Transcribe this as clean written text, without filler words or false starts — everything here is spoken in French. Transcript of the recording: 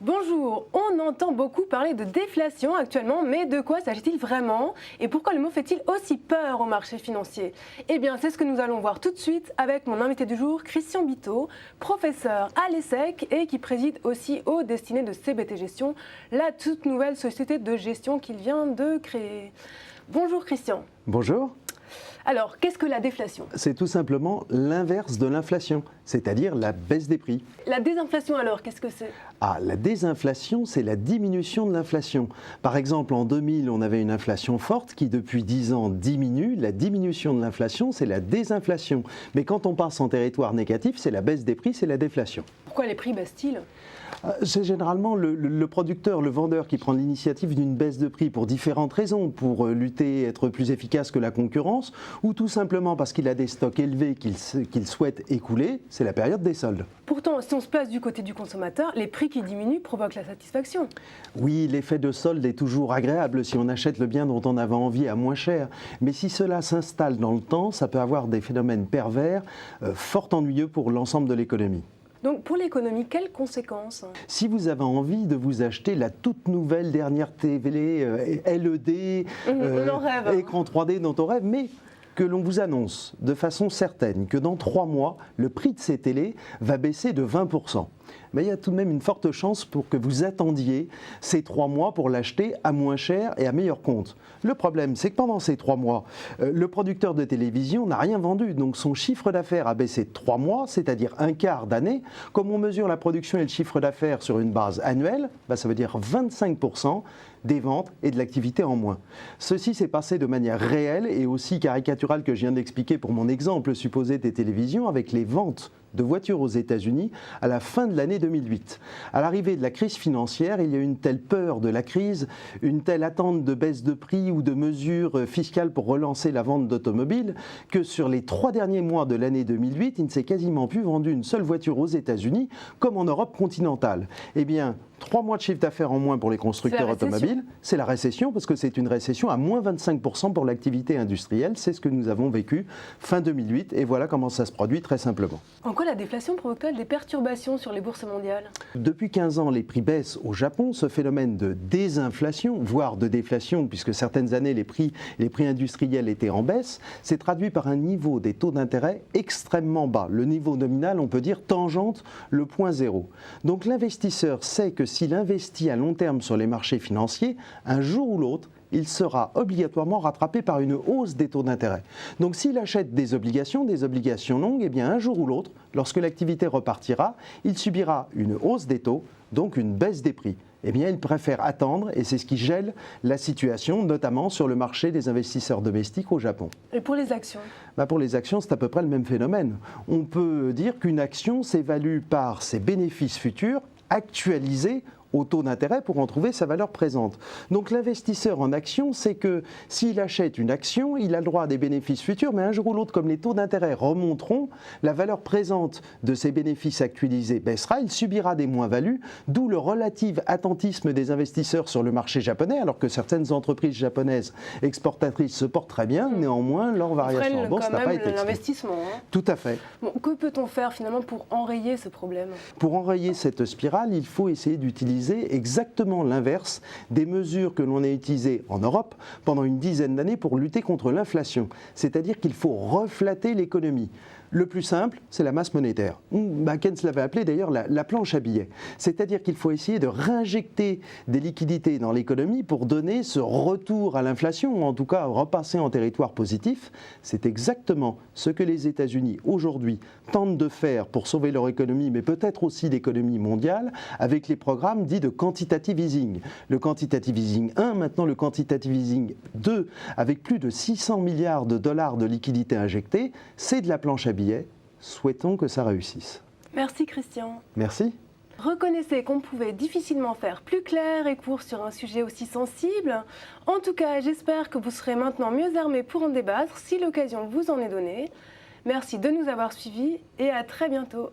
Bonjour, on entend beaucoup parler de déflation actuellement, mais de quoi s'agit-il vraiment? Et pourquoi le mot fait-il aussi peur au marché financier? Eh bien, c'est ce que nous allons voir tout de suite avec mon invité du jour, Christian Biteau, professeur à l'ESSEC et qui préside aussi aux destinées de CBT Gestion, la toute nouvelle société de gestion qu'il vient de créer. Bonjour Christian. Bonjour. Alors, qu'est-ce que la déflation? C'est tout simplement l'inverse de l'inflation, c'est-à-dire la baisse des prix. La désinflation alors, qu'est-ce que c'est? La désinflation, c'est la diminution de l'inflation. Par exemple, en 2000, on avait une inflation forte qui, depuis 10 ans, diminue. La diminution de l'inflation, c'est la désinflation. Mais quand on passe en territoire négatif, c'est la baisse des prix, c'est la déflation. Pourquoi les prix baissent-ils? C'est généralement le producteur, le vendeur qui prend l'initiative d'une baisse de prix pour différentes raisons, pour lutter, être plus efficace que la concurrence, ou tout simplement parce qu'il a des stocks élevés qu'il souhaite écouler, c'est la période des soldes. Pourtant, si on se place du côté du consommateur, les prix qui diminuent provoquent la satisfaction. Oui, l'effet de solde est toujours agréable si on achète le bien dont on avait envie à moins cher. Mais si cela s'installe dans le temps, ça peut avoir des phénomènes pervers, fort ennuyeux pour l'ensemble de l'économie. Donc pour l'économie, quelles conséquences? Si vous avez envie de vous acheter la toute nouvelle dernière télé LED, écran 3D dont on rêve, mais que l'on vous annonce de façon certaine que dans 3 mois, le prix de ces télés va baisser de 20%. Mais il y a tout de même une forte chance pour que vous attendiez ces 3 mois pour l'acheter à moins cher et à meilleur compte. Le problème, c'est que pendant ces 3 mois, le producteur de télévision n'a rien vendu. Donc son chiffre d'affaires a baissé de 3 mois, c'est-à-dire un quart d'année. Comme on mesure la production et le chiffre d'affaires sur une base annuelle, ça veut dire 25% des ventes et de l'activité en moins. Ceci s'est passé de manière réelle et aussi caricaturale que je viens d'expliquer pour mon exemple supposé des télévisions avec les ventes de voitures aux États-Unis à la fin de l'année 2008. À l'arrivée de la crise financière, il y a eu une telle peur de la crise, une telle attente de baisse de prix ou de mesures fiscales pour relancer la vente d'automobiles que sur les 3 derniers mois de l'année 2008, il ne s'est quasiment plus vendu une seule voiture aux États-Unis comme en Europe continentale. Eh bien, 3 mois de chiffre d'affaires en moins pour les constructeurs automobiles, c'est la récession parce que c'est une récession à moins 25% pour l'activité industrielle. C'est ce que nous avons vécu fin 2008 et voilà comment ça se produit très simplement. En quoi la déflation provoque-t-elle des perturbations sur les bourses mondiales? Depuis 15 ans, les prix baissent au Japon. Ce phénomène de désinflation, voire de déflation, puisque certaines années les prix industriels étaient en baisse, s'est traduit par un niveau des taux d'intérêt extrêmement bas. Le niveau nominal, on peut dire, tangente le point zéro. Donc l'investisseur sait que s'il investit à long terme sur les marchés financiers, un jour ou l'autre, il sera obligatoirement rattrapé par une hausse des taux d'intérêt. Donc s'il achète des obligations longues, eh bien un jour ou l'autre, lorsque l'activité repartira, il subira une hausse des taux, donc une baisse des prix. Eh bien, il préfère attendre et c'est ce qui gèle la situation, notamment sur le marché des investisseurs domestiques au Japon. Et pour les actions? Pour les actions, c'est à peu près le même phénomène. On peut dire qu'une action s'évalue par ses bénéfices futurs actualisés au taux d'intérêt pour en trouver sa valeur présente. Donc l'investisseur en action, c'est que s'il achète une action, il a le droit à des bénéfices futurs, mais un jour ou l'autre, comme les taux d'intérêt remonteront, la valeur présente de ces bénéfices actualisés baissera, il subira des moins-values, d'où le relatif attentisme des investisseurs sur le marché japonais, alors que certaines entreprises japonaises exportatrices se portent très bien, néanmoins leur variation en bourse n'a pas été l'investissement. Tout à fait. Bon, que peut-on faire finalement pour enrayer ce problème? Pour enrayer cette spirale, il faut essayer d'utiliser exactement l'inverse des mesures que l'on a utilisées en Europe pendant une dizaine d'années pour lutter contre l'inflation. C'est-à-dire qu'il faut reflatter l'économie. Le plus simple, c'est la masse monétaire. Keynes l'avait appelé d'ailleurs la planche à billets. C'est-à-dire qu'il faut essayer de réinjecter des liquidités dans l'économie pour donner ce retour à l'inflation, ou en tout cas repasser en territoire positif. C'est exactement ce que les États-Unis aujourd'hui tentent de faire pour sauver leur économie, mais peut-être aussi l'économie mondiale, avec les programmes dits de quantitative easing. Le quantitative easing 1, maintenant le quantitative easing 2, avec plus de 600 milliards de dollars de liquidités injectées, c'est de la planche à billets. Souhaitons que ça réussisse. Merci Christian. Merci. Reconnaissez qu'on pouvait difficilement faire plus clair et court sur un sujet aussi sensible. En tout cas, j'espère que vous serez maintenant mieux armés pour en débattre si l'occasion vous en est donnée. Merci de nous avoir suivis et à très bientôt.